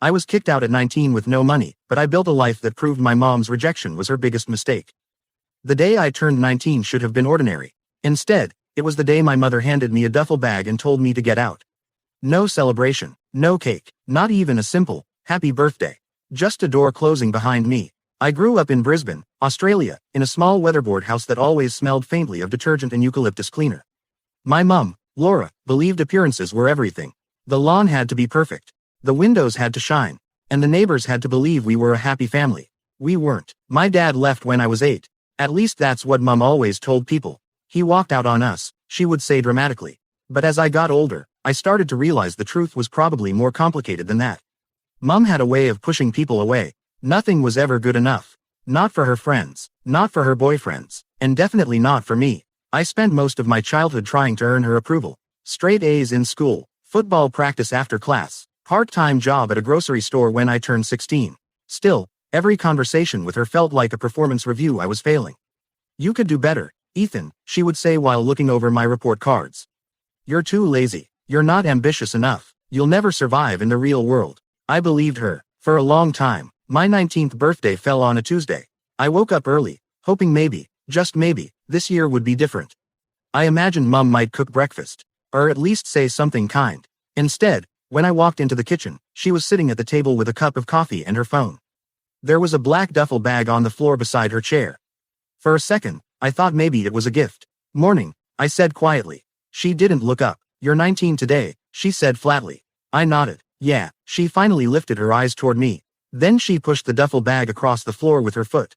I was kicked out at 19 with no money, but I built a life that proved my mom's rejection was her biggest mistake. The day I turned 19 should have been ordinary. Instead, it was the day my mother handed me a duffel bag and told me to get out. No celebration, no cake, not even a simple, happy birthday. Just a door closing behind me. I grew up in Brisbane, Australia, in a small weatherboard house that always smelled faintly of detergent and eucalyptus cleaner. My mum, Laura, believed appearances were everything. The lawn had to be perfect. The windows had to shine. And the neighbors had to believe we were a happy family. We weren't. My dad left when I was 8. At least that's what Mum always told people. He walked out on us, she would say dramatically. But as I got older, I started to realize the truth was probably more complicated than that. Mum had a way of pushing people away. Nothing was ever good enough. Not for her friends, not for her boyfriends, and definitely not for me. I spent most of my childhood trying to earn her approval. Straight A's in school, football practice after class, part-time job at a grocery store when I turned 16. Still, every conversation with her felt like a performance review I was failing. "You could do better, Ethan," she would say while looking over my report cards. "You're too lazy. You're not ambitious enough. You'll never survive in the real world." I believed her. For a long time. My 19th birthday fell on a Tuesday. I woke up early, hoping maybe, just maybe, this year would be different. I imagined Mum might cook breakfast. Or at least say something kind. Instead, when I walked into the kitchen, she was sitting at the table with a cup of coffee and her phone. There was a black duffel bag on the floor beside her chair. For a second, I thought maybe it was a gift. "Morning," I said quietly. She didn't look up. "You're 19 today," she said flatly. I nodded. "Yeah." She finally lifted her eyes toward me. Then she pushed the duffel bag across the floor with her foot.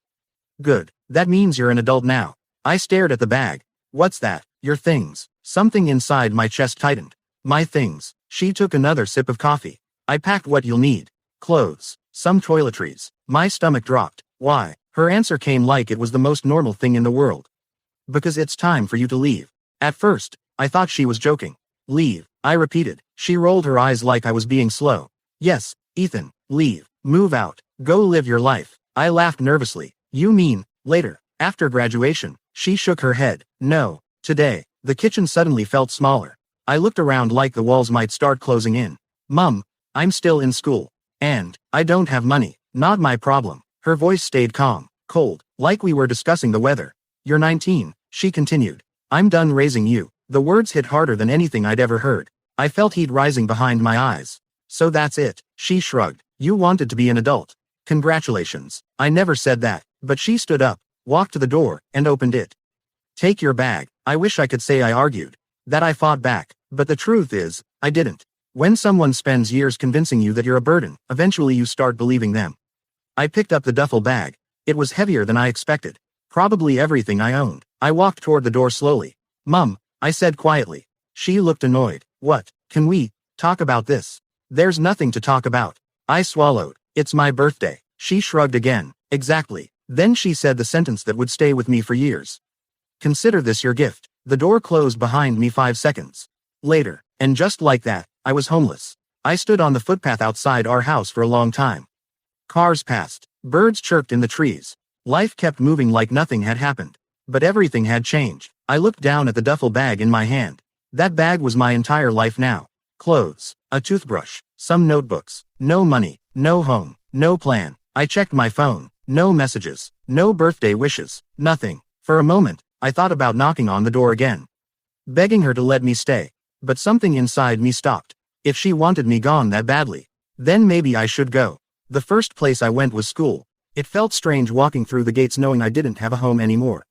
"Good. That means you're an adult now." I stared at the bag. "What's that?" "Your things." Something inside my chest tightened. "My things." She took another sip of coffee. "I packed what you'll need. Clothes. Some toiletries." My stomach dropped. "Why?" Her answer came like it was the most normal thing in the world. "Because it's time for you to leave." At first, I thought she was joking. "Leave," I repeated. She rolled her eyes like I was being slow. "Yes, Ethan, leave. Move out. Go live your life." I laughed nervously. "You mean, later, after graduation?" She shook her head. "No, today." The kitchen suddenly felt smaller. I looked around like the walls might start closing in. "Mum, I'm still in school. And, I don't have money. Not my problem." Her voice stayed calm, cold, like we were discussing the weather. "You're 19, she continued. "I'm done raising you." The words hit harder than anything I'd ever heard. I felt heat rising behind my eyes. "So that's it," she shrugged. "You wanted to be an adult. Congratulations." I never said that, but she stood up, walked to the door, and opened it. "Take your bag." I wish I could say I argued. That I fought back, but the truth is, I didn't. When someone spends years convincing you that you're a burden, eventually you start believing them. I picked up the duffel bag. It was heavier than I expected. Probably everything I owned. I walked toward the door slowly. "Mum," I said quietly. She looked annoyed. "What? Can we talk about this?" "There's nothing to talk about." I swallowed. "It's my birthday." She shrugged again. "Exactly." Then she said the sentence that would stay with me for years. "Consider this your gift." The door closed behind me 5 seconds later, and just like that, I was homeless. I stood on the footpath outside our house for a long time. Cars passed. Birds chirped in the trees. Life kept moving like nothing had happened. But everything had changed. I looked down at the duffel bag in my hand. That bag was my entire life now. Clothes, a toothbrush, some notebooks, no money, no home, no plan. I checked my phone. No messages, no birthday wishes, nothing. For a moment, I thought about knocking on the door again, begging her to let me stay. But something inside me stopped. If she wanted me gone that badly, then maybe I should go. The first place I went was school. It felt strange walking through the gates knowing I didn't have a home anymore.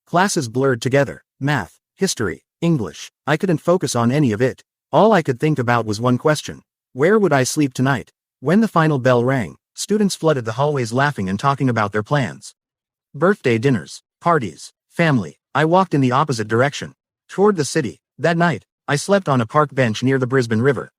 Classes blurred together. Math, history, English. I couldn't focus on any of it. All I could think about was one question. Where would I sleep tonight? When the final bell rang, students flooded the hallways laughing and talking about their plans. Birthday dinners, parties, family. I walked in the opposite direction, toward the city. That night, I slept on a park bench near the Brisbane River.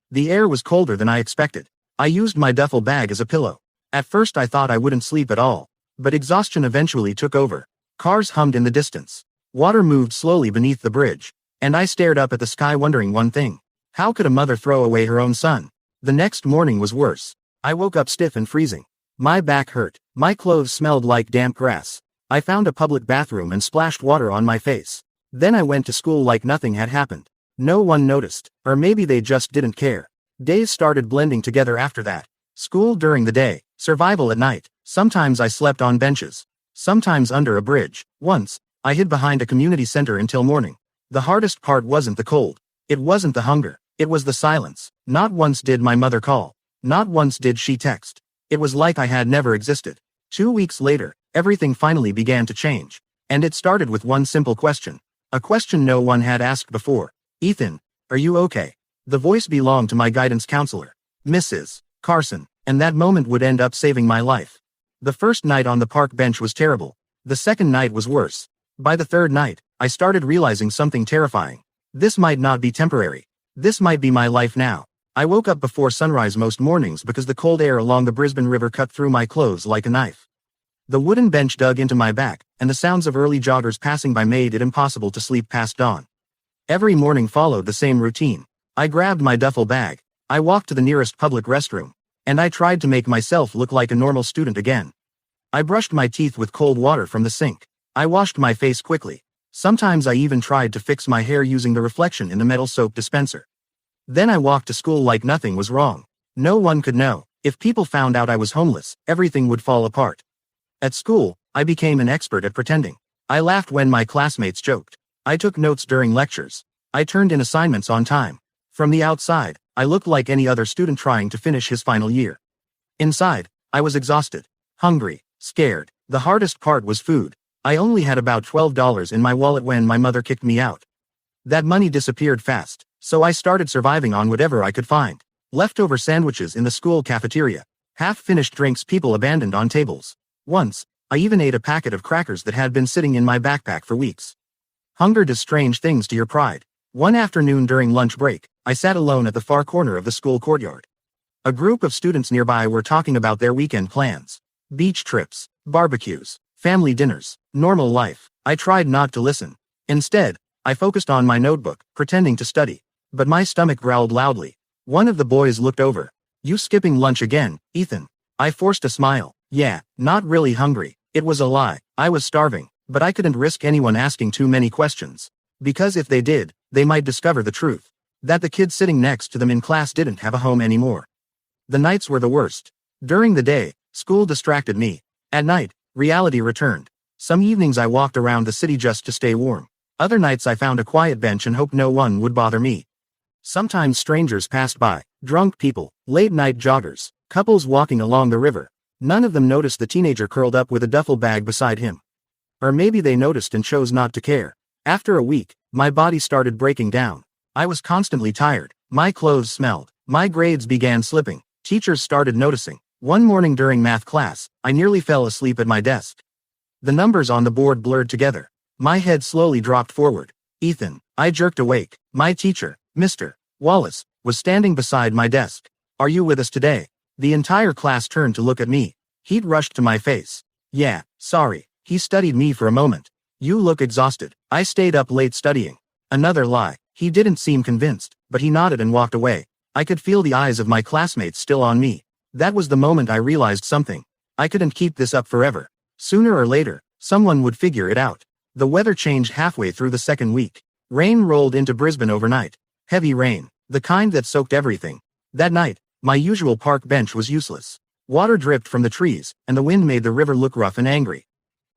The air was colder than I expected. I used my duffel bag as a pillow. At first I thought I wouldn't sleep at all, but exhaustion eventually took over. Cars hummed in the distance. Water moved slowly beneath the bridge, and I stared up at the sky wondering one thing. How could a mother throw away her own son? The next morning was worse. I woke up stiff and freezing. My back hurt. My clothes smelled like damp grass. I found a public bathroom and splashed water on my face. Then I went to school like nothing had happened. No one noticed, or maybe they just didn't care. Days started blending together after that. School during the day, survival at night. Sometimes I slept on benches. Sometimes under a bridge. Once, I hid behind a community center until morning. The hardest part wasn't the cold. It wasn't the hunger. It was the silence. Not once did my mother call. Not once did she text. It was like I had never existed. 2 weeks later, everything finally began to change. And it started with one simple question. A question no one had asked before. Ethan, are you okay? The voice belonged to my guidance counselor, Mrs. Carson, and that moment would end up saving my life. The first night on the park bench was terrible. The second night was worse. By the third night, I started realizing something terrifying. This might not be temporary. This might be my life now. I woke up before sunrise most mornings because the cold air along the Brisbane River cut through my clothes like a knife. The wooden bench dug into my back, and the sounds of early joggers passing by made it impossible to sleep past dawn. Every morning followed the same routine. I grabbed my duffel bag. I walked to the nearest public restroom. And I tried to make myself look like a normal student again. I brushed my teeth with cold water from the sink. I washed my face quickly. Sometimes I even tried to fix my hair using the reflection in the metal soap dispenser. Then I walked to school like nothing was wrong. No one could know. If people found out I was homeless, everything would fall apart. At school, I became an expert at pretending. I laughed when my classmates joked. I took notes during lectures. I turned in assignments on time. From the outside, I looked like any other student trying to finish his final year. Inside, I was exhausted, hungry, scared. The hardest part was food. I only had about $12 in my wallet when my mother kicked me out. That money disappeared fast, so I started surviving on whatever I could find. Leftover sandwiches in the school cafeteria. Half-finished drinks people abandoned on tables. Once, I even ate a packet of crackers that had been sitting in my backpack for weeks. Hunger does strange things to your pride. One afternoon during lunch break, I sat alone at the far corner of the school courtyard. A group of students nearby were talking about their weekend plans. Beach trips, barbecues, family dinners, normal life. I tried not to listen. Instead, I focused on my notebook, pretending to study. But my stomach growled loudly. One of the boys looked over. You skipping lunch again, Ethan? I forced a smile. Yeah, not really hungry. It was a lie. I was starving, but I couldn't risk anyone asking too many questions. Because if they did, they might discover the truth. That the kid sitting next to them in class didn't have a home anymore. The nights were the worst. During the day, school distracted me. At night, reality returned. Some evenings I walked around the city just to stay warm. Other nights I found a quiet bench and hoped no one would bother me. Sometimes strangers passed by, drunk people, late-night joggers, couples walking along the river. None of them noticed the teenager curled up with a duffel bag beside him. Or maybe they noticed and chose not to care. After a week, my body started breaking down. I was constantly tired. My clothes smelled. My grades began slipping. Teachers started noticing. One morning during math class, I nearly fell asleep at my desk. The numbers on the board blurred together. My head slowly dropped forward. Ethan, I jerked awake. My teacher, Mr. Wallace, was standing beside my desk. Are you with us today? The entire class turned to look at me. He'd rushed to my face. Yeah, sorry. He studied me for a moment. You look exhausted. I stayed up late studying. Another lie. He didn't seem convinced, but he nodded and walked away. I could feel the eyes of my classmates still on me. That was the moment I realized something. I couldn't keep this up forever. Sooner or later, someone would figure it out. The weather changed halfway through the second week. Rain rolled into Brisbane overnight. Heavy rain. The kind that soaked everything. That night, my usual park bench was useless. Water dripped from the trees, and the wind made the river look rough and angry.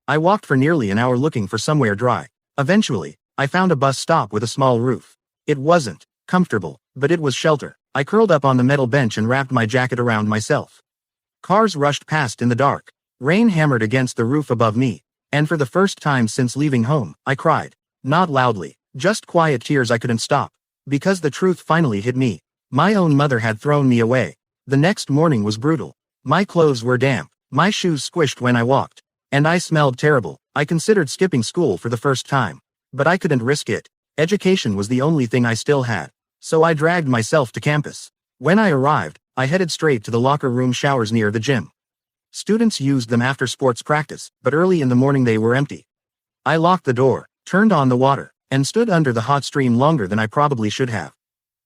I walked for nearly an hour looking for somewhere dry. Eventually, I found a bus stop with a small roof. It wasn't comfortable, but it was shelter. I curled up on the metal bench and wrapped my jacket around myself. Cars rushed past in the dark. Rain hammered against the roof above me. And for the first time since leaving home, I cried. Not loudly, just quiet tears I couldn't stop. Because the truth finally hit me. My own mother had thrown me away. The next morning was brutal. My clothes were damp. My shoes squished when I walked. And I smelled terrible. I considered skipping school for the first time. But I couldn't risk it. Education was the only thing I still had. So I dragged myself to campus. When I arrived, I headed straight to the locker room showers near the gym. Students used them after sports practice, but early in the morning they were empty. I locked the door, turned on the water, and stood under the hot stream longer than I probably should have.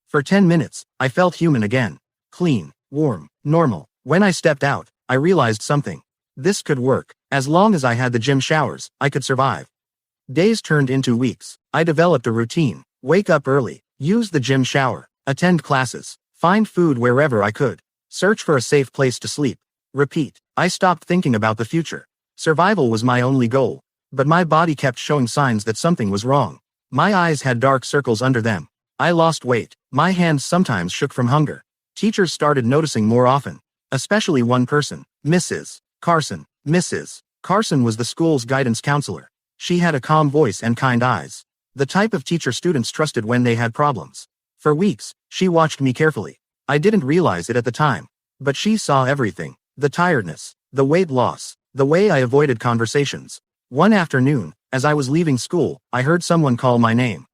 For 10 minutes, I felt human again. Clean, warm, normal. When I stepped out, I realized something. This could work. As long as I had the gym showers, I could survive. Days turned into weeks. I developed a routine. Wake up early, use the gym shower, attend classes, find food wherever I could. Search for a safe place to sleep. Repeat. I stopped thinking about the future. Survival was my only goal. But my body kept showing signs that something was wrong. My eyes had dark circles under them. I lost weight. My hands sometimes shook from hunger. Teachers started noticing more often. Especially one person, Mrs. Carson. Mrs. Carson was the school's guidance counselor. She had a calm voice and kind eyes. The type of teacher students trusted when they had problems. For weeks, she watched me carefully. I didn't realize it at the time. But she saw everything. The tiredness, the weight loss, the way I avoided conversations. One afternoon, as I was leaving school, I heard someone call my name.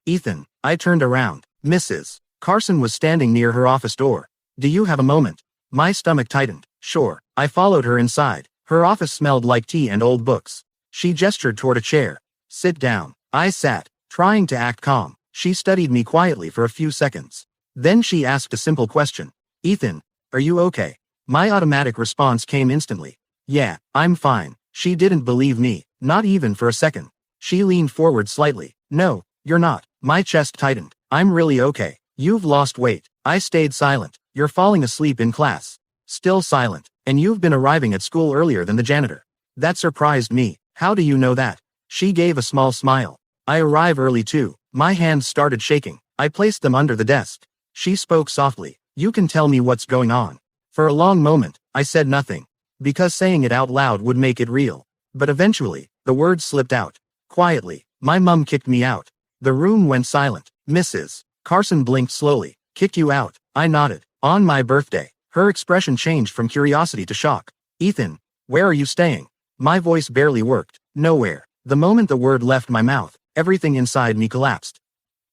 Ethan. I turned around. Mrs. Carson was standing near her office door. Do you have a moment? My stomach tightened. Sure. I followed her inside. Her office smelled like tea and old books. She gestured toward a chair. Sit down. I sat, trying to act calm. She studied me quietly for a few seconds. Then she asked a simple question. Ethan, are you okay? My automatic response came instantly. Yeah, I'm fine. She didn't believe me, not even for a second. She leaned forward slightly. No, you're not. My chest tightened. I'm really okay. You've lost weight. I stayed silent. You're falling asleep in class. Still silent. And you've been arriving at school earlier than the janitor. That surprised me. How do you know that? She gave a small smile. I arrive early too. My hands started shaking. I placed them under the desk. She spoke softly. You can tell me what's going on. For a long moment, I said nothing. Because saying it out loud would make it real. But eventually, the words slipped out. Quietly, my mum kicked me out. The room went silent. Mrs. Carson blinked slowly. Kicked you out? I nodded. On my birthday. Her expression changed from curiosity to shock. Ethan, where are you staying? My voice barely worked. Nowhere. The moment the word left my mouth, everything inside me collapsed.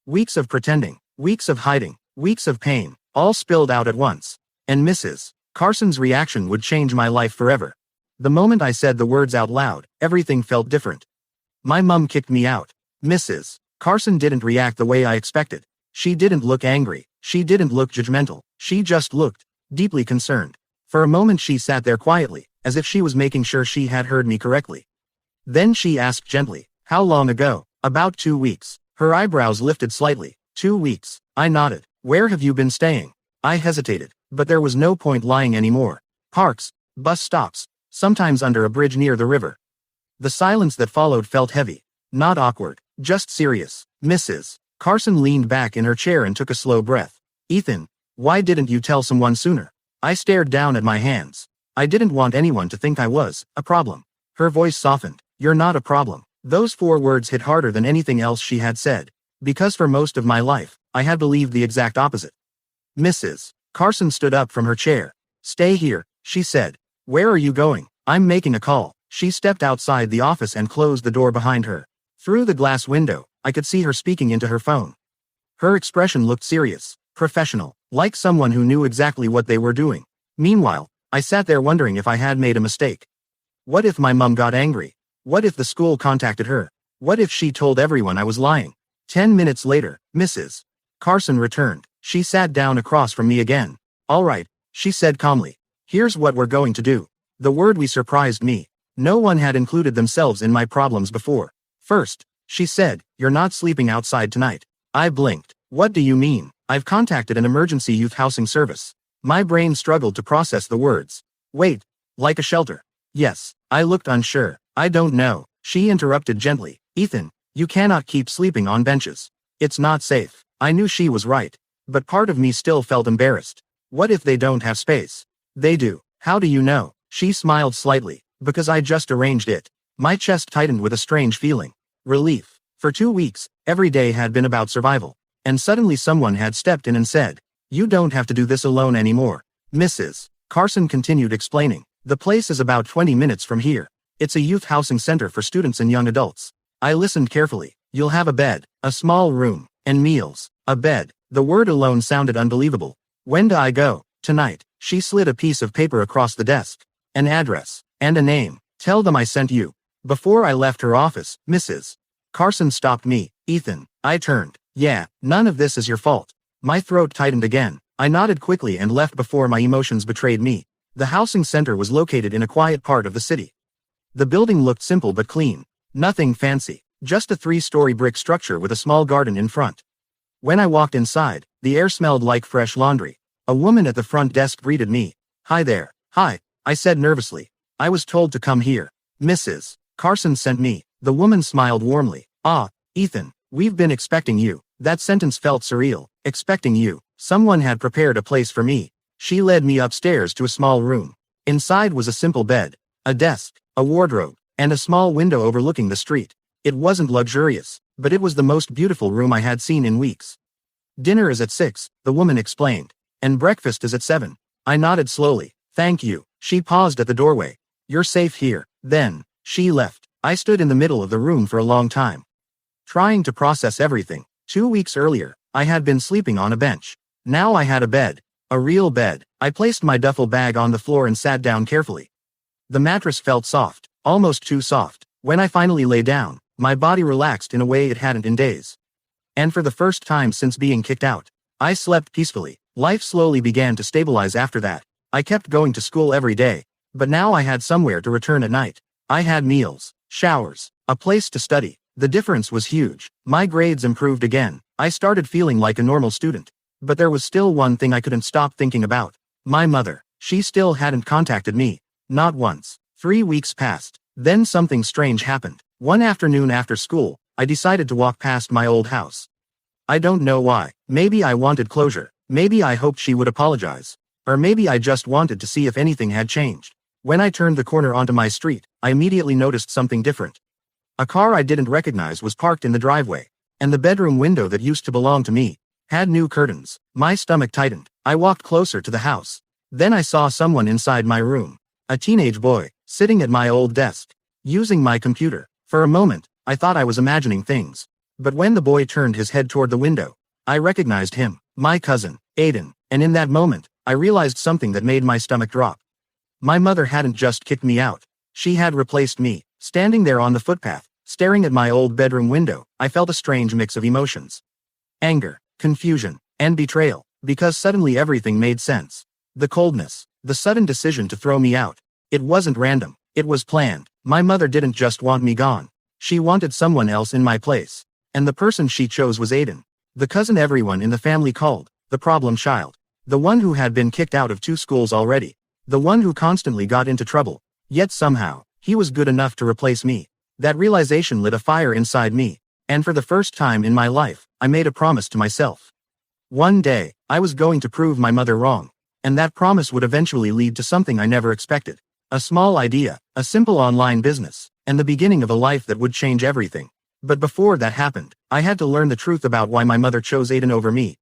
Weeks of pretending, weeks of hiding, weeks of pain, all spilled out at once. And Mrs. Carson's reaction would change my life forever. The moment I said the words out loud, everything felt different. My mum kicked me out. Mrs. Carson didn't react the way I expected. She didn't look angry. She didn't look judgmental. She just looked deeply concerned. For a moment she sat there quietly, as if she was making sure she had heard me correctly. Then she asked gently, how long ago? About 2 weeks. Her eyebrows lifted slightly. 2 weeks. I nodded. Where have you been staying? I hesitated, but there was no point lying anymore. Parks, bus stops, sometimes under a bridge near the river. The silence that followed felt heavy. Not awkward, just serious. Mrs. Carson leaned back in her chair and took a slow breath. Ethan, why didn't you tell someone sooner? I stared down at my hands. I didn't want anyone to think I was a problem. Her voice softened. You're not a problem. Those 4 words hit harder than anything else she had said. Because for most of my life, I had believed the exact opposite. Mrs. Carson stood up from her chair. Stay here, she said. Where are you going? I'm making a call. She stepped outside the office and closed the door behind her. Through the glass window, I could see her speaking into her phone. Her expression looked serious, professional, like someone who knew exactly what they were doing. Meanwhile, I sat there wondering if I had made a mistake. What if my mum got angry? What if the school contacted her? What if she told everyone I was lying? 10 minutes later, Mrs. Carson returned. She sat down across from me again. All right, she said calmly. Here's what we're going to do. The word "we" surprised me. No one had included themselves in my problems before. First, she said, you're not sleeping outside tonight. I blinked. What do you mean? I've contacted an emergency youth housing service. My brain struggled to process the words. Wait, like a shelter? Yes. I looked unsure. I don't know. She interrupted gently. Ethan, you cannot keep sleeping on benches. It's not safe. I knew she was right. But part of me still felt embarrassed. What if they don't have space? They do. How do you know? She smiled slightly. Because I just arranged it. My chest tightened with a strange feeling. Relief. For 2 weeks, every day had been about survival. And suddenly someone had stepped in and said, you don't have to do this alone anymore. Mrs. Carson continued explaining. The place is about 20 minutes from here. It's a youth housing center for students and young adults. I listened carefully. You'll have a bed, a small room, and meals. A bed. The word alone sounded unbelievable. When do I go? Tonight. She slid a piece of paper across the desk. An address. And a name. Tell them I sent you. Before I left her office, Mrs. Carson stopped me. Ethan. I turned. Yeah, none of this is your fault. My throat tightened again. I nodded quickly and left before my emotions betrayed me. The housing center was located in a quiet part of the city. The building looked simple but clean. Nothing fancy. Just a 3-story brick structure with a small garden in front. When I walked inside, the air smelled like fresh laundry. A woman at the front desk greeted me. "Hi there." "Hi," I said nervously. "I was told to come here. Mrs. Carson sent me." The woman smiled warmly. "Ah, Ethan, we've been expecting you." That sentence felt surreal. Expecting you. Someone had prepared a place for me. She led me upstairs to a small room. Inside was a simple bed, a desk, a wardrobe, and a small window overlooking the street. It wasn't luxurious, but it was the most beautiful room I had seen in weeks. "Dinner is at 6, the woman explained. "And breakfast is at 7. I nodded slowly. "Thank you." She paused at the doorway. "You're safe here." Then, she left. I stood in the middle of the room for a long time, trying to process everything. 2 weeks earlier, I had been sleeping on a bench. Now I had a bed. A real bed. I placed my duffel bag on the floor and sat down carefully. The mattress felt soft, almost too soft. When I finally lay down, my body relaxed in a way it hadn't in days. And for the first time since being kicked out, I slept peacefully. Life slowly began to stabilize after that. I kept going to school every day, but now I had somewhere to return at night. I had meals, showers, a place to study. The difference was huge. My grades improved again. I started feeling like a normal student. But there was still one thing I couldn't stop thinking about. My mother. She still hadn't contacted me. Not once. 3 weeks passed. Then something strange happened. One afternoon after school, I decided to walk past my old house. I don't know why. Maybe I wanted closure. Maybe I hoped she would apologize. Or maybe I just wanted to see if anything had changed. When I turned the corner onto my street, I immediately noticed something different. A car I didn't recognize was parked in the driveway, and the bedroom window that used to belong to me had new curtains. My stomach tightened. I walked closer to the house. Then I saw someone inside my room. A teenage boy, sitting at my old desk, using my computer. For a moment, I thought I was imagining things. But when the boy turned his head toward the window, I recognized him, my cousin, Aiden, and in that moment, I realized something that made my stomach drop. My mother hadn't just kicked me out. She had replaced me. Standing there on the footpath, staring at my old bedroom window, I felt a strange mix of emotions. Anger, confusion, and betrayal, because suddenly everything made sense. The coldness, the sudden decision to throw me out. It wasn't random, it was planned. My mother didn't just want me gone. She wanted someone else in my place. And the person she chose was Aiden. The cousin everyone in the family called the problem child. The one who had been kicked out of 2 schools already. The one who constantly got into trouble. Yet somehow, he was good enough to replace me. That realization lit a fire inside me. And for the first time in my life, I made a promise to myself. One day, I was going to prove my mother wrong. And that promise would eventually lead to something I never expected. A small idea, a simple online business, and the beginning of a life that would change everything. But before that happened, I had to learn the truth about why my mother chose Aiden over me.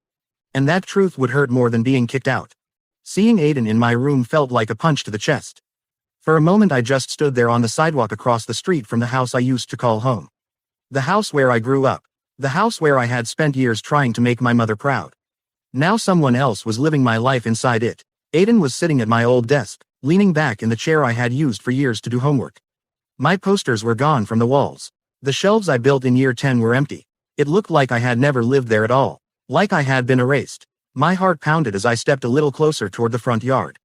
And that truth would hurt more than being kicked out. Seeing Aiden in my room felt like a punch to the chest. For a moment I just stood there on the sidewalk across the street from the house I used to call home. The house where I grew up. The house where I had spent years trying to make my mother proud. Now someone else was living my life inside it. Aiden was sitting at my old desk, leaning back in the chair I had used for years to do homework. My posters were gone from the walls. The shelves I built in year 10 were empty. It looked like I had never lived there at all. Like I had been erased. My heart pounded as I stepped a little closer toward the front yard.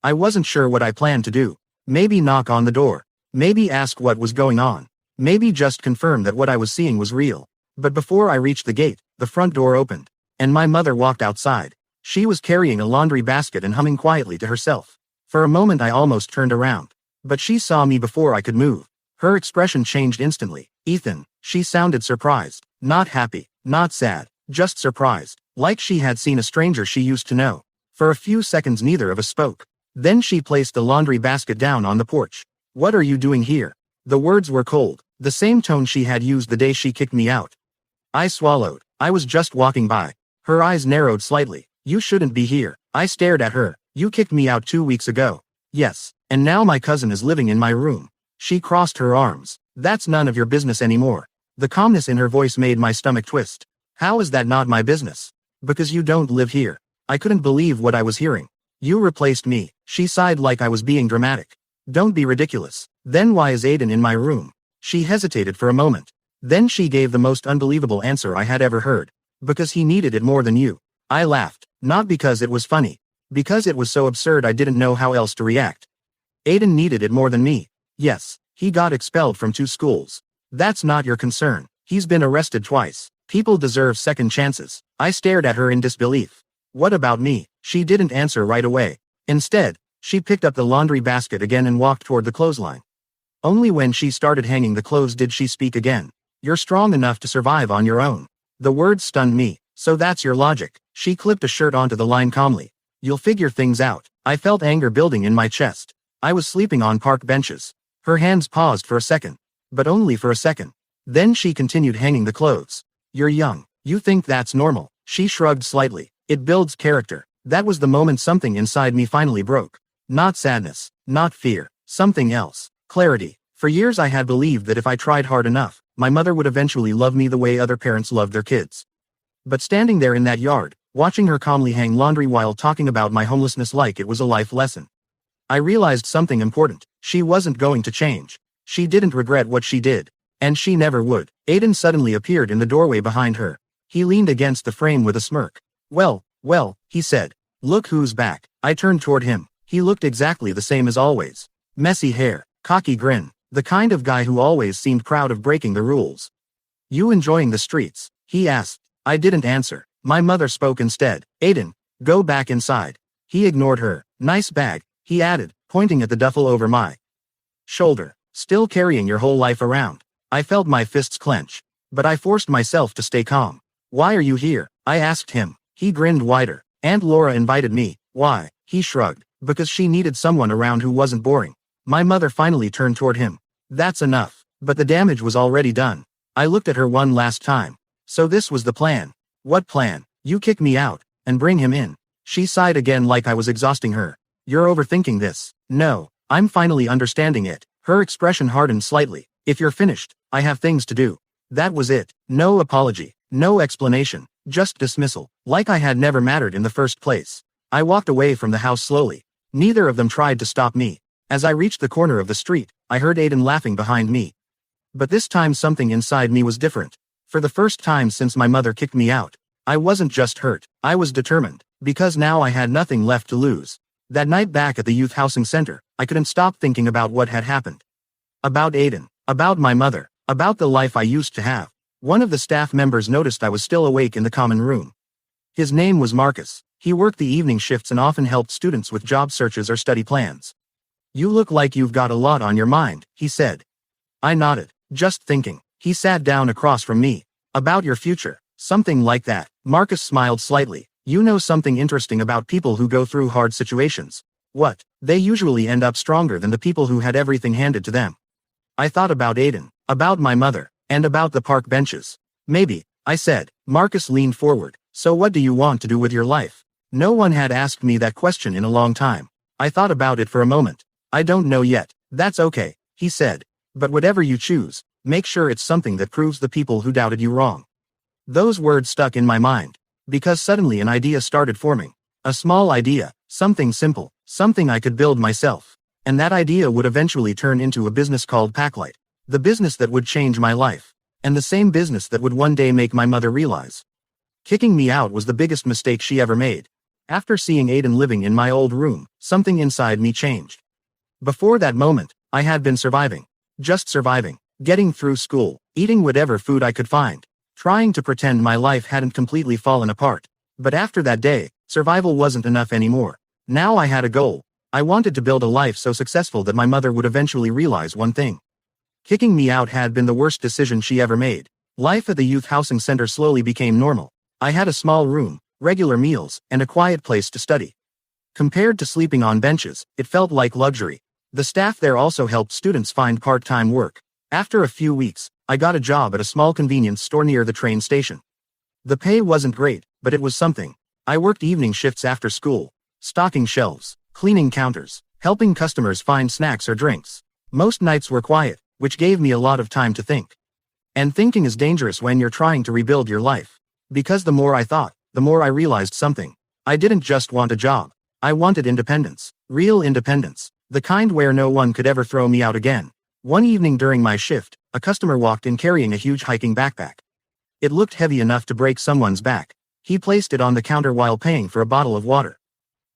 I wasn't sure what I planned to do. Maybe knock on the door. Maybe ask what was going on. Maybe just confirm that what I was seeing was real. But before I reached the gate, the front door opened, and my mother walked outside. She was carrying a laundry basket and humming quietly to herself. For a moment I almost turned around. But she saw me before I could move. Her expression changed instantly. "Ethan," she sounded surprised. Not happy, not sad, just surprised. Like she had seen a stranger she used to know. For a few seconds neither of us spoke. Then she placed the laundry basket down on the porch. "What are you doing here?" The words were cold, the same tone she had used the day she kicked me out. I swallowed. I was just walking by. Her eyes narrowed slightly. "You shouldn't be here." I stared at her. "You kicked me out 2 weeks ago." "Yes, and now my cousin is living in my room." She crossed her arms. "That's none of your business anymore." The calmness in her voice made my stomach twist. "How is that not my business?" "Because you don't live here." I couldn't believe what I was hearing. "You replaced me." She sighed like I was being dramatic. "Don't be ridiculous." "Then why is Aiden in my room?" She hesitated for a moment. Then she gave the most unbelievable answer I had ever heard. "Because he needed it more than you." I laughed. Not because it was funny. Because it was so absurd I didn't know how else to react. "Aiden needed it more than me." "Yes, he got expelled from 2 schools. That's not your concern. He's been arrested twice. People deserve second chances." I stared at her in disbelief. "What about me?" She didn't answer right away. Instead, she picked up the laundry basket again and walked toward the clothesline. Only when she started hanging the clothes did she speak again. You're strong enough to survive on your own. The words stunned me. So that's your logic. She clipped a shirt onto the line calmly. You'll figure things out. I felt anger building in my chest. I was sleeping on park benches. Her hands paused for a second. But only for a second. Then she continued hanging the clothes. You're young. You think that's normal. She shrugged slightly. It builds character. That was the moment something inside me finally broke. Not sadness. Not fear. Something else. Clarity. For years I had believed that if I tried hard enough, my mother would eventually love me the way other parents love their kids. But standing there in that yard, watching her calmly hang laundry while talking about my homelessness like it was a life lesson, I realized something important. She wasn't going to change. She didn't regret what she did. And she never would. Aiden suddenly appeared in the doorway behind her. He leaned against the frame with a smirk. Well, he said. Look who's back. I turned toward him. He looked exactly the same as always. Messy hair, cocky grin, the kind of guy who always seemed proud of breaking the rules. You enjoying the streets? He asked. I didn't answer. My mother spoke instead. Aiden, go back inside. He ignored her. Nice bag, he added, pointing at the duffel over my shoulder. Still carrying your whole life around. I felt my fists clench. But I forced myself to stay calm. Why are you here? I asked him. He grinned wider. Aunt Laura invited me. Why? He shrugged. Because she needed someone around who wasn't boring. My mother finally turned toward him. That's enough. But the damage was already done. I looked at her one last time. So this was the plan. What plan? You kick me out, and bring him in. She sighed again like I was exhausting her. You're overthinking this. No, I'm finally understanding it. Her expression hardened slightly. If you're finished, I have things to do. That was it. No apology. No explanation. Just dismissal. Like I had never mattered in the first place. I walked away from the house slowly. Neither of them tried to stop me. As I reached the corner of the street, I heard Aiden laughing behind me. But this time something inside me was different. For the first time since my mother kicked me out, I wasn't just hurt. I was determined. Because now I had nothing left to lose. That night back at the youth housing center, I couldn't stop thinking about what had happened. About Aiden. About my mother. About the life I used to have. One of the staff members noticed I was still awake in the common room. His name was Marcus. He worked the evening shifts and often helped students with job searches or study plans. You look like you've got a lot on your mind, he said. I nodded. Just thinking. He sat down across from me. About your future. Something like that. Marcus smiled slightly. You know something interesting about people who go through hard situations. What? They usually end up stronger than the people who had everything handed to them. I thought about Aiden. About my mother. And about the park benches. Maybe, I said. Marcus leaned forward. So what do you want to do with your life? No one had asked me that question in a long time. I thought about it for a moment. I don't know yet. That's okay, he said. But whatever you choose, make sure it's something that proves the people who doubted you wrong. Those words stuck in my mind. Because suddenly an idea started forming. A small idea, something simple, something I could build myself. And that idea would eventually turn into a business called Packlight. The business that would change my life. And the same business that would one day make my mother realize. Kicking me out was the biggest mistake she ever made. After seeing Aiden living in my old room, something inside me changed. Before that moment, I had been surviving. Just surviving. Getting through school, eating whatever food I could find. Trying to pretend my life hadn't completely fallen apart. But after that day, survival wasn't enough anymore. Now I had a goal. I wanted to build a life so successful that my mother would eventually realize one thing. Kicking me out had been the worst decision she ever made. Life at the youth housing center slowly became normal. I had a small room, regular meals, and a quiet place to study. Compared to sleeping on benches, it felt like luxury. The staff there also helped students find part-time work. After a few weeks, I got a job at a small convenience store near the train station. The pay wasn't great, but it was something. I worked evening shifts after school, stocking shelves, cleaning counters, helping customers find snacks or drinks. Most nights were quiet, which gave me a lot of time to think. And thinking is dangerous when you're trying to rebuild your life. Because the more I thought, the more I realized something. I didn't just want a job. I wanted independence. Real independence. The kind where no one could ever throw me out again. One evening during my shift, a customer walked in carrying a huge hiking backpack. It looked heavy enough to break someone's back. He placed it on the counter while paying for a bottle of water.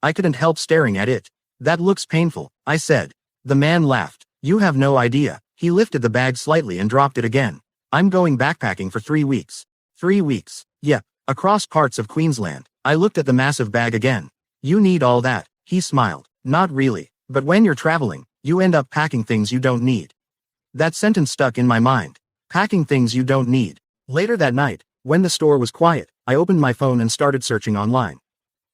I couldn't help staring at it. That looks painful, I said. The man laughed. You have no idea. He lifted the bag slightly and dropped it again. I'm going backpacking for 3 weeks. 3 weeks. Yep. Across parts of Queensland. I looked at the massive bag again. You need all that, he smiled. Not really, but when you're traveling, you end up packing things you don't need. That sentence stuck in my mind. Packing things you don't need. Later that night, when the store was quiet, I opened my phone and started searching online.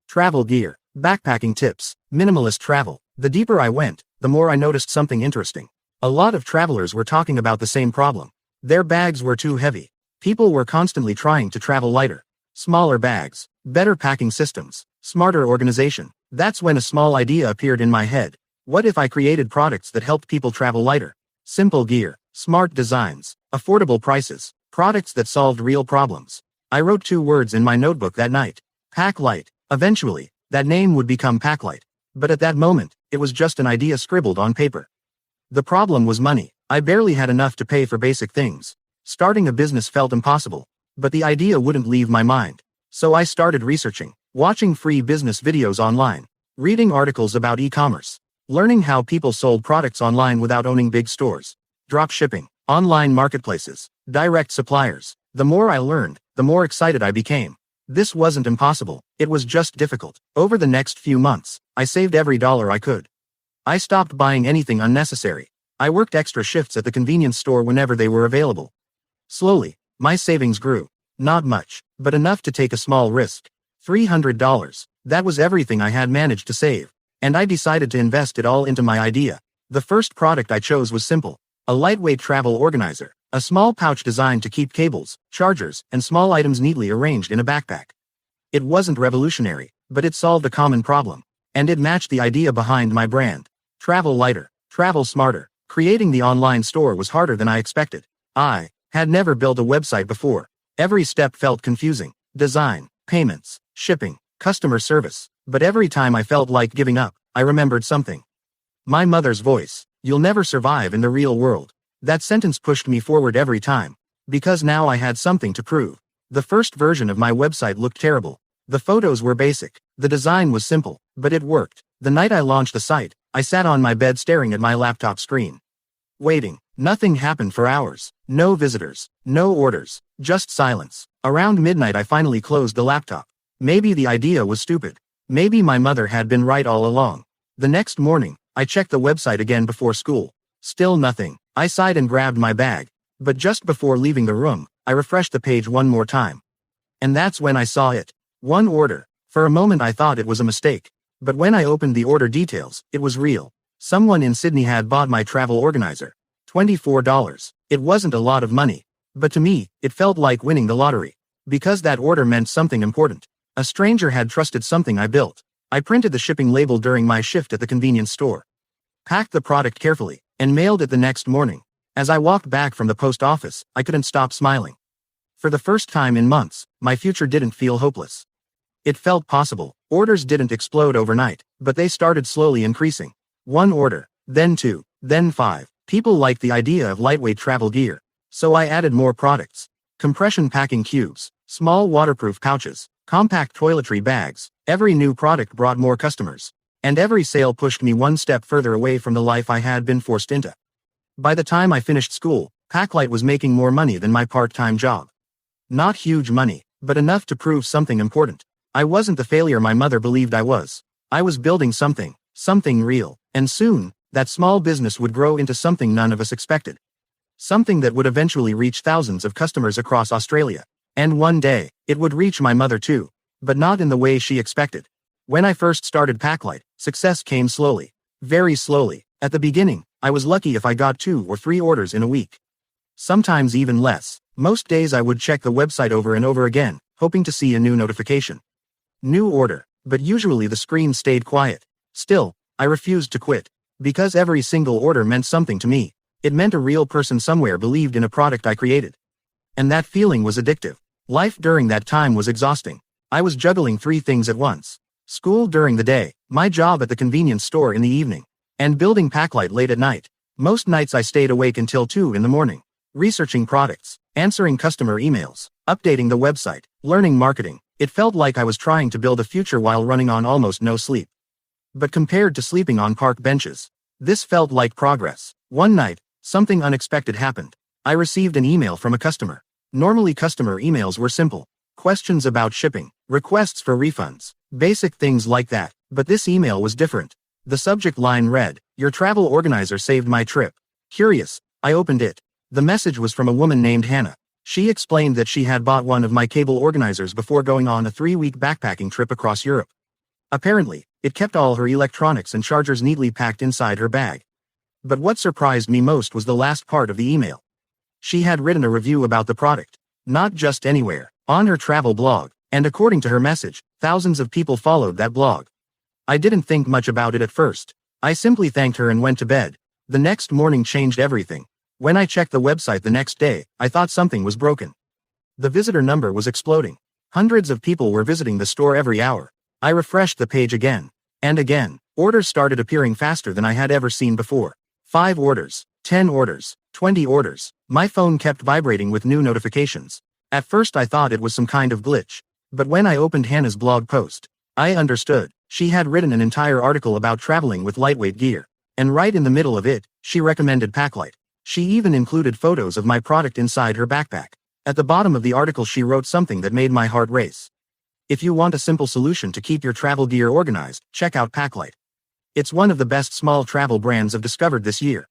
Travel gear, backpacking tips, minimalist travel. The deeper I went, the more I noticed something interesting. A lot of travelers were talking about the same problem. Their bags were too heavy. People were constantly trying to travel lighter. Smaller bags, better packing systems, smarter organization. That's when a small idea appeared in my head. What if I created products that helped people travel lighter? Simple gear, smart designs, affordable prices, products that solved real problems. I wrote 2 words in my notebook that night. Pack Light. Eventually, that name would become Packlight. But at that moment, it was just an idea scribbled on paper. The problem was money. I barely had enough to pay for basic things. Starting a business felt impossible. But the idea wouldn't leave my mind. So I started researching, watching free business videos online, reading articles about e-commerce, learning how people sold products online without owning big stores, drop shipping, online marketplaces, direct suppliers. The more I learned, the more excited I became. This wasn't impossible, it was just difficult. Over the next few months, I saved every dollar I could. I stopped buying anything unnecessary. I worked extra shifts at the convenience store whenever they were available. Slowly, my savings grew. Not much, but enough to take a small risk. $300. That was everything I had managed to save. And I decided to invest it all into my idea. The first product I chose was simple. A lightweight travel organizer. A small pouch designed to keep cables, chargers, and small items neatly arranged in a backpack. It wasn't revolutionary, but it solved a common problem. And it matched the idea behind my brand. Travel lighter, travel smarter. Creating the online store was harder than I expected. I had never built a website before. Every step felt confusing. Design, payments, shipping, customer service. But every time I felt like giving up, I remembered something. My mother's voice. You'll never survive in the real world. That sentence pushed me forward every time. Because now I had something to prove. The first version of my website looked terrible. The photos were basic. The design was simple, but it worked. The night I launched the site, I sat on my bed staring at my laptop screen. Waiting. Nothing happened for hours. No visitors. No orders. Just silence. Around midnight I finally closed the laptop. Maybe the idea was stupid. Maybe my mother had been right all along. The next morning, I checked the website again before school. Still nothing. I sighed and grabbed my bag. But just before leaving the room, I refreshed the page one more time. And that's when I saw it. One order. For a moment I thought it was a mistake. But when I opened the order details, it was real. Someone in Sydney had bought my travel organizer. $24. It wasn't a lot of money. But to me, it felt like winning the lottery. Because that order meant something important. A stranger had trusted something I built. I printed the shipping label during my shift at the convenience store. Packed the product carefully, and mailed it the next morning. As I walked back from the post office, I couldn't stop smiling. For the first time in months, my future didn't feel hopeless. It felt possible. Orders didn't explode overnight, but they started slowly increasing. 1 order, then 2, then 5. People liked the idea of lightweight travel gear. So I added more products. Compression packing cubes, small waterproof pouches, compact toiletry bags. Every new product brought more customers. And every sale pushed me one step further away from the life I had been forced into. By the time I finished school, Packlight was making more money than my part-time job. Not huge money, but enough to prove something important. I wasn't the failure my mother believed I was. I was building something real. And soon, that small business would grow into something none of us expected. Something that would eventually reach thousands of customers across Australia. And one day, it would reach my mother too. But not in the way she expected. When I first started Packlight, success came slowly. Very slowly. At the beginning, I was lucky if I got 2 or 3 orders in a week. Sometimes even less. Most days I would check the website over and over again, hoping to see a new notification. New order, but usually the screen stayed quiet. Still, I refused to quit. Because every single order meant something to me. It meant a real person somewhere believed in a product I created. And that feeling was addictive. Life during that time was exhausting. I was juggling 3 things at once. School during the day, my job at the convenience store in the evening, and building Packlight late at night. Most nights I stayed awake until 2 in the morning, researching products, answering customer emails, updating the website, learning marketing. It felt like I was trying to build a future while running on almost no sleep. But compared to sleeping on park benches, this felt like progress. One night, something unexpected happened. I received an email from a customer. Normally customer emails were simple. Questions about shipping, requests for refunds, basic things like that. But this email was different. The subject line read, "Your travel organizer saved my trip." Curious, I opened it. The message was from a woman named Hannah. She explained that she had bought one of my cable organizers before going on a 3-week backpacking trip across Europe. Apparently, it kept all her electronics and chargers neatly packed inside her bag. But what surprised me most was the last part of the email. She had written a review about the product. Not just anywhere, on her travel blog, and according to her message, thousands of people followed that blog. I didn't think much about it at first. I simply thanked her and went to bed. The next morning changed everything. When I checked the website the next day, I thought something was broken. The visitor number was exploding. Hundreds of people were visiting the store every hour. I refreshed the page again. And again, orders started appearing faster than I had ever seen before. 5 orders, 10 orders, 20 orders. My phone kept vibrating with new notifications. At first I thought it was some kind of glitch. But when I opened Hannah's blog post, I understood. She had written an entire article about traveling with lightweight gear. And right in the middle of it, she recommended Packlight. She even included photos of my product inside her backpack. At the bottom of the article she wrote something that made my heart race. If you want a simple solution to keep your travel gear organized, check out Packlight. It's one of the best small travel brands I've discovered this year.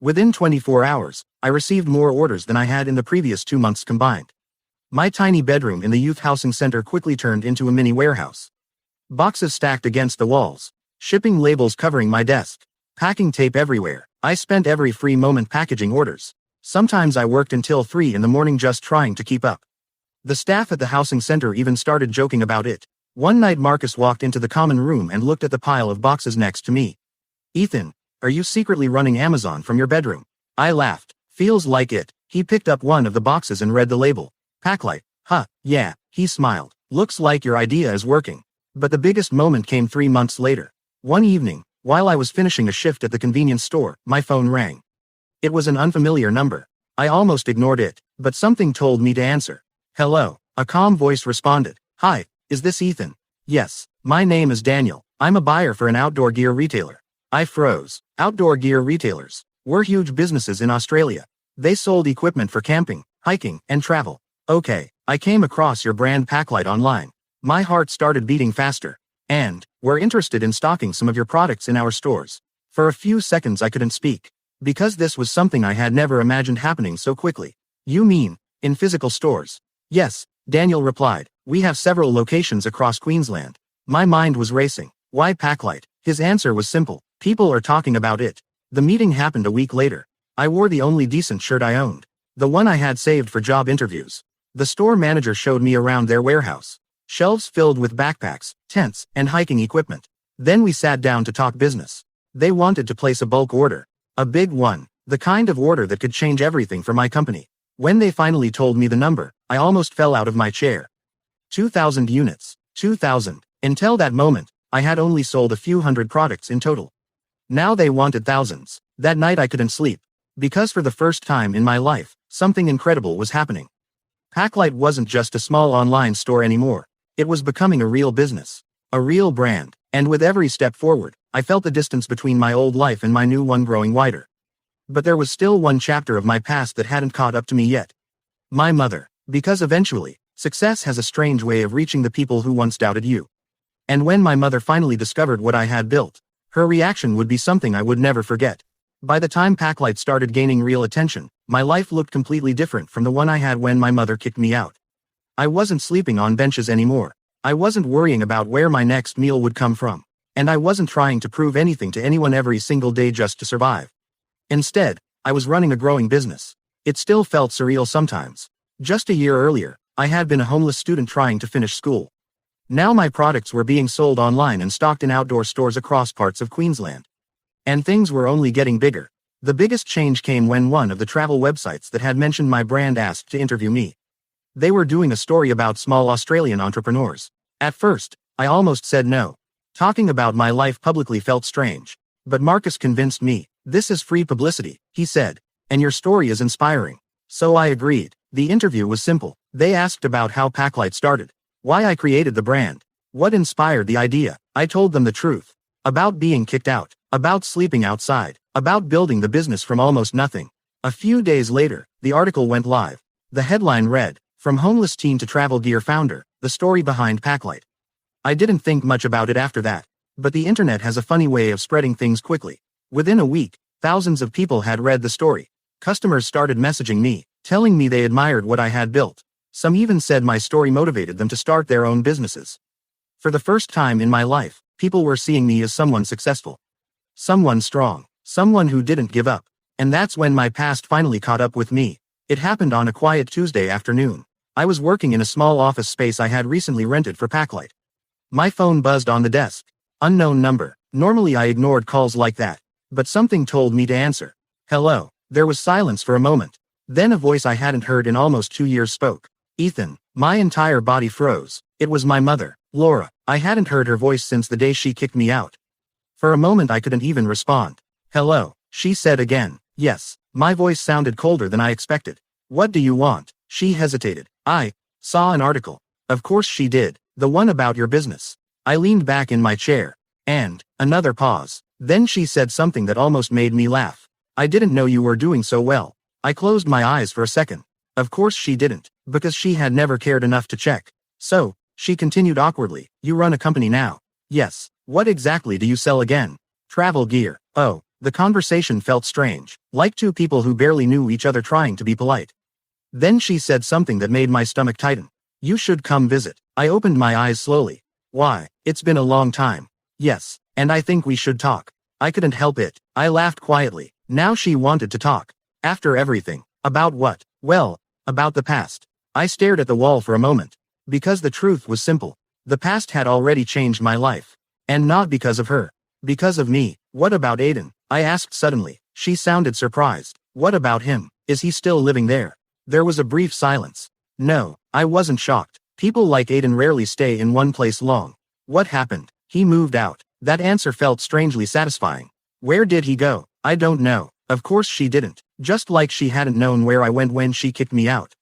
Within 24 hours, I received more orders than I had in the previous 2 months combined. My tiny bedroom in the youth housing center quickly turned into a mini warehouse. Boxes stacked against the walls. Shipping labels covering my desk. Packing tape everywhere. I spent every free moment packaging orders. Sometimes I worked until 3 in the morning just trying to keep up. The staff at the housing center even started joking about it. One night Marcus walked into the common room and looked at the pile of boxes next to me. "Ethan, are you secretly running Amazon from your bedroom?" I laughed. "Feels like it." He picked up one of the boxes and read the label. "Packlight." "Huh, yeah," he smiled. "Looks like your idea is working." But the biggest moment came 3 months later. One evening, while I was finishing a shift at the convenience store, my phone rang. It was an unfamiliar number. I almost ignored it, but something told me to answer. "Hello," a calm voice responded. "Hi, is this Ethan?" "Yes, my name is Daniel. I'm a buyer for an outdoor gear retailer." I froze. Outdoor gear retailers were huge businesses in Australia. They sold equipment for camping, hiking, and travel. "Okay, I came across your brand Packlight online." My heart started beating faster. "And, we're interested in stocking some of your products in our stores." For a few seconds I couldn't speak. Because this was something I had never imagined happening so quickly. "You mean, in physical stores?" "Yes," Daniel replied. "We have several locations across Queensland." My mind was racing. Why Packlight? His answer was simple. People are talking about it. The meeting happened a week later. I wore the only decent shirt I owned. The one I had saved for job interviews. The store manager showed me around their warehouse. Shelves filled with backpacks, tents, and hiking equipment. Then we sat down to talk business. They wanted to place a bulk order. A big one. The kind of order that could change everything for my company. When they finally told me the number, I almost fell out of my chair. 2,000 units. 2,000. Until that moment, I had only sold a few hundred products in total. Now they wanted thousands. That night I couldn't sleep. Because for the first time in my life, something incredible was happening. Packlight wasn't just a small online store anymore. It was becoming a real business. A real brand. And with every step forward, I felt the distance between my old life and my new one growing wider. But there was still one chapter of my past that hadn't caught up to me yet. My mother. Because eventually, success has a strange way of reaching the people who once doubted you. And when my mother finally discovered what I had built, her reaction would be something I would never forget. By the time Packlight started gaining real attention, my life looked completely different from the one I had when my mother kicked me out. I wasn't sleeping on benches anymore. I wasn't worrying about where my next meal would come from. And I wasn't trying to prove anything to anyone every single day just to survive. Instead, I was running a growing business. It still felt surreal sometimes. Just a year earlier, I had been a homeless student trying to finish school. Now my products were being sold online and stocked in outdoor stores across parts of Queensland. And things were only getting bigger. The biggest change came when one of the travel websites that had mentioned my brand asked to interview me. They were doing a story about small Australian entrepreneurs. At first, I almost said no. Talking about my life publicly felt strange. But Marcus convinced me. "This is free publicity," he said. "And your story is inspiring." So I agreed. The interview was simple. They asked about how Packlight started. Why I created the brand. What inspired the idea. I told them the truth. About being kicked out. About sleeping outside. About building the business from almost nothing. A few days later, the article went live. The headline read, From homeless teen to travel gear founder, the story behind Packlight. I didn't think much about it after that, but the internet has a funny way of spreading things quickly. Within a week, thousands of people had read the story. Customers started messaging me, telling me they admired what I had built. Some even said my story motivated them to start their own businesses. For the first time in my life, people were seeing me as someone successful. Someone strong. Someone who didn't give up. And that's when my past finally caught up with me. It happened on a quiet Tuesday afternoon. I was working in a small office space I had recently rented for Packlight. My phone buzzed on the desk. Unknown number. Normally I ignored calls like that, but something told me to answer. Hello. There was silence for a moment. Then a voice I hadn't heard in almost 2 years spoke. Ethan. My entire body froze. It was my mother, Laura. I hadn't heard her voice since the day she kicked me out. For a moment I couldn't even respond. Hello, she said again. Yes. My voice sounded colder than I expected. What do you want? She hesitated. I saw an article. Of course she did. The one about your business. I leaned back in my chair. And another pause. Then she said something that almost made me laugh. I didn't know you were doing so well. I closed my eyes for a second. Of course she didn't, because she had never cared enough to check. So, she continued awkwardly, you run a company now. Yes. What exactly do you sell again? Travel gear. Oh, the conversation felt strange, like two people who barely knew each other trying to be polite. Then she said something that made my stomach tighten. You should come visit. I opened my eyes slowly. Why? It's been a long time. Yes, and I think we should talk. I couldn't help it. I laughed quietly. Now she wanted to talk. After everything. About what? Well, about the past. I stared at the wall for a moment. Because the truth was simple. The past had already changed my life. And not because of her. Because of me. What about Aiden? I asked suddenly. She sounded surprised. What about him? Is he still living there? There was a brief silence. No, I wasn't shocked. People like Aiden rarely stay in one place long. What happened? He moved out. That answer felt strangely satisfying. Where did he go? I don't know. Of course she didn't. Just like she hadn't known where I went when she kicked me out.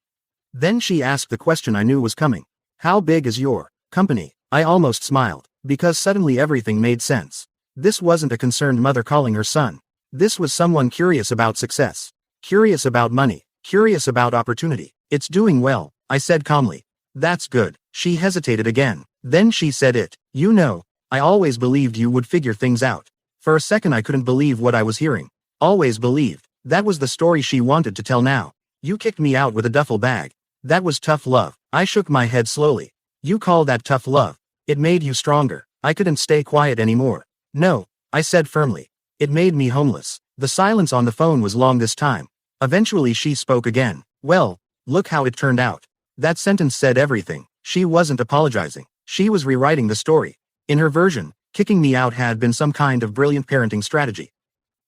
Then she asked the question I knew was coming. How big is your company? I almost smiled, because suddenly everything made sense. This wasn't a concerned mother calling her son. This was someone curious about success. Curious about money. Curious about opportunity. It's doing well, I said calmly. That's good. She hesitated again. Then she said it. You know, I always believed you would figure things out. For a second I couldn't believe what I was hearing. Always believed. That was the story she wanted to tell now. You kicked me out with a duffel bag. That was tough love. I shook my head slowly. You call that tough love? It made you stronger. I couldn't stay quiet anymore. No, I said firmly. It made me homeless. The silence on the phone was long this time. Eventually she spoke again. Well, look how it turned out. That sentence said everything. She wasn't apologizing. She was rewriting the story. In her version, kicking me out had been some kind of brilliant parenting strategy.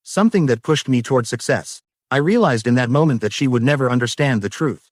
Something that pushed me toward success. I realized in that moment that she would never understand the truth.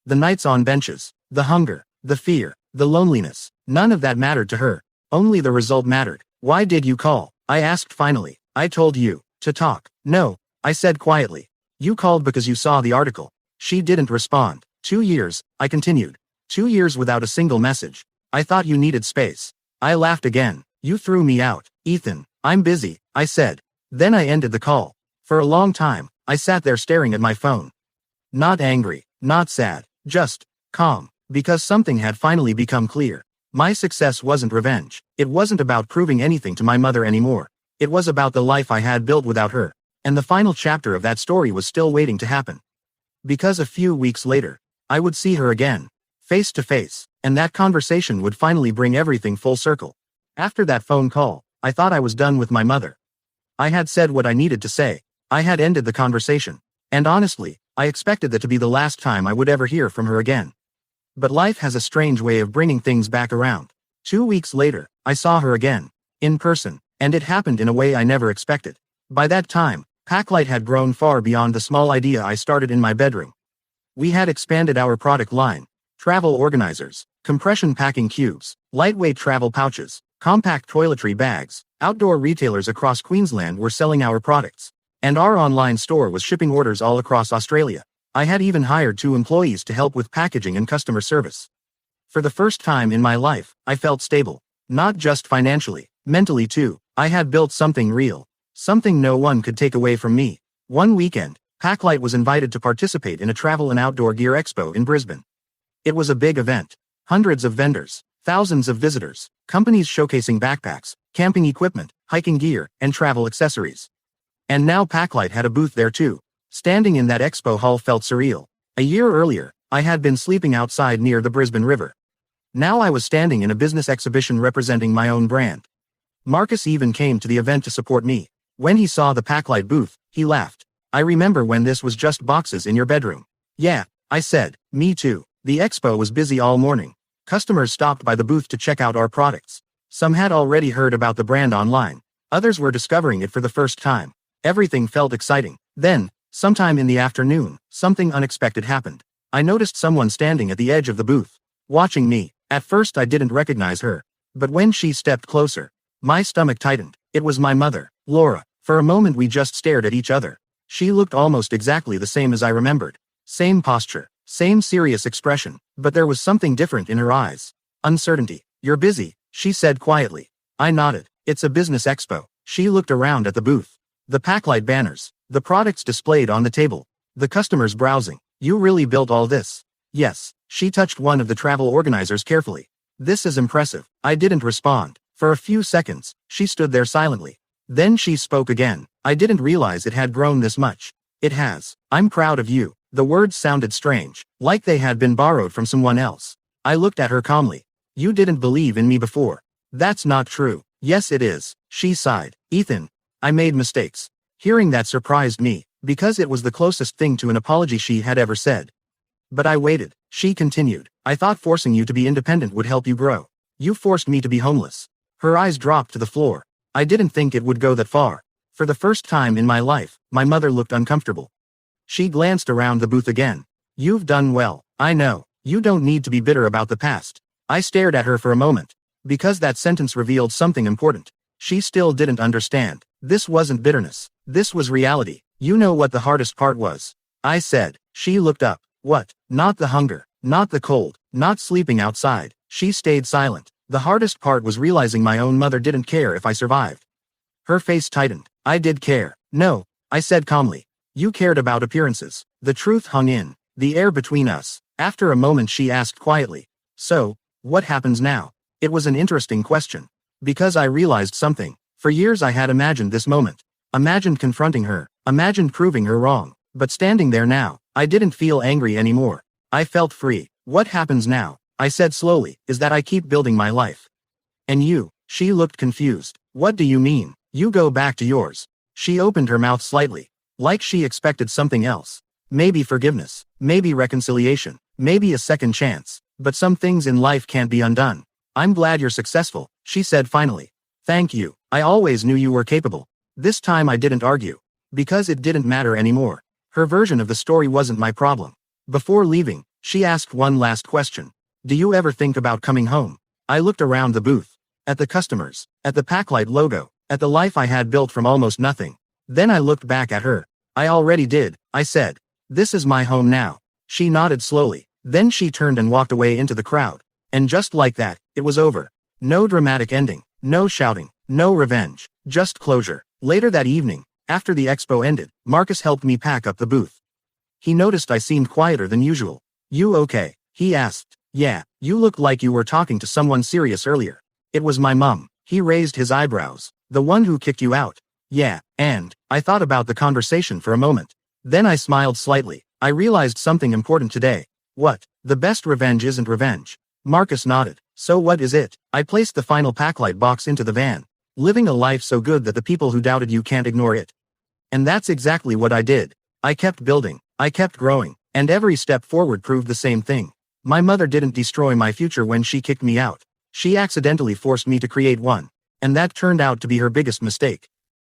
The nights on benches, the hunger, the fear, the loneliness, none of that mattered to her. Only the result mattered. Why did you call? I asked finally. I told you to talk. No, I said quietly. You called because you saw the article. She didn't respond. 2 years, I continued. 2 years without a single message. I thought you needed space. I laughed again. You threw me out. Ethan, I'm busy, I said. Then I ended the call. For a long time, I sat there staring at my phone. Not angry, not sad, just calm, because something had finally become clear. My success wasn't revenge. It wasn't about proving anything to my mother anymore. It was about the life I had built without her. And the final chapter of that story was still waiting to happen. Because a few weeks later, I would see her again, face to face, and that conversation would finally bring everything full circle. After that phone call, I thought I was done with my mother. I had said what I needed to say. I had ended the conversation. And honestly, I expected that to be the last time I would ever hear from her again. But life has a strange way of bringing things back around. 2 weeks later, I saw her again, in person, and it happened in a way I never expected. By that time, Packlight had grown far beyond the small idea I started in my bedroom. We had expanded our product line: travel organizers, compression packing cubes, lightweight travel pouches, compact toiletry bags. Outdoor retailers across Queensland were selling our products, and our online store was shipping orders all across Australia. I had even hired 2 employees to help with packaging and customer service. For the first time in my life, I felt stable. Not just financially, mentally too. I had built something real. Something no one could take away from me. One weekend, Packlight was invited to participate in a travel and outdoor gear expo in Brisbane. It was a big event. Hundreds of vendors, thousands of visitors, companies showcasing backpacks, camping equipment, hiking gear, and travel accessories. And now Packlight had a booth there too. Standing in that expo hall felt surreal. A year earlier, I had been sleeping outside near the Brisbane River. Now I was standing in a business exhibition representing my own brand. Marcus even came to the event to support me. When he saw the Packlight booth, he laughed. I remember when this was just boxes in your bedroom. Yeah, I said, me too. The expo was busy all morning. Customers stopped by the booth to check out our products. Some had already heard about the brand online. Others were discovering it for the first time. Everything felt exciting. Then, sometime in the afternoon, something unexpected happened. I noticed someone standing at the edge of the booth, watching me. At first I didn't recognize her. But when she stepped closer, my stomach tightened. It was my mother, Laura. For a moment we just stared at each other. She looked almost exactly the same as I remembered. Same posture, same serious expression, but there was something different in her eyes. Uncertainty. You're busy, she said quietly. I nodded. It's a business expo. She looked around at the booth. The Packlight banners, the products displayed on the table, the customers browsing. You really built all this? Yes. She touched one of the travel organizers carefully. This is impressive. I didn't respond. For a few seconds, she stood there silently. Then she spoke again. I didn't realize it had grown this much. It has. I'm proud of you. The words sounded strange, like they had been borrowed from someone else. I looked at her calmly. You didn't believe in me before. That's not true. Yes it is. She sighed. Ethan, I made mistakes. Hearing that surprised me, because it was the closest thing to an apology she had ever said. But I waited. She continued. I thought forcing you to be independent would help you grow. You forced me to be homeless. Her eyes dropped to the floor. I didn't think it would go that far. For the first time in my life, my mother looked uncomfortable. She glanced around the booth again. You've done well. I know. You don't need to be bitter about the past. I stared at her for a moment. Because that sentence revealed something important. She still didn't understand. This wasn't bitterness. This was reality. You know what the hardest part was? I said. She looked up. What? Not the hunger, not the cold, not sleeping outside. She stayed silent. The hardest part was realizing my own mother didn't care if I survived. Her face tightened. I did care. No, I said calmly. You cared about appearances. The truth hung in the air between us. After a moment she asked quietly. So, what happens now? It was an interesting question. Because I realized something. For years I had imagined this moment. Imagined confronting her. Imagined proving her wrong. But standing there now, I didn't feel angry anymore. I felt free. What happens now? I said slowly, is that I keep building my life. And you? She looked confused. What do you mean? You go back to yours. She opened her mouth slightly. Like she expected something else. Maybe forgiveness. Maybe reconciliation. Maybe a second chance. But some things in life can't be undone. I'm glad you're successful, she said finally. Thank you. I always knew you were capable. This time I didn't argue. Because it didn't matter anymore. Her version of the story wasn't my problem. Before leaving, she asked one last question. Do you ever think about coming home? I looked around the booth. At the customers. At the Packlight logo. At the life I had built from almost nothing. Then I looked back at her. I already did, I said. This is my home now. She nodded slowly. Then she turned and walked away into the crowd. And just like that, it was over. No dramatic ending. No shouting. No revenge. Just closure. Later that evening, after the expo ended, Marcus helped me pack up the booth. He noticed I seemed quieter than usual. You okay? He asked. Yeah, you looked like you were talking to someone serious earlier. It was my mum. He raised his eyebrows. The one who kicked you out. Yeah, and I thought about the conversation for a moment. Then I smiled slightly. I realized something important today. What? The best revenge isn't revenge. Marcus nodded. So what is it? I placed the final Packlight box into the van. Living a life so good that the people who doubted you can't ignore it. And that's exactly what I did. I kept building. I kept growing. And every step forward proved the same thing. My mother didn't destroy my future when she kicked me out. She accidentally forced me to create one. And that turned out to be her biggest mistake.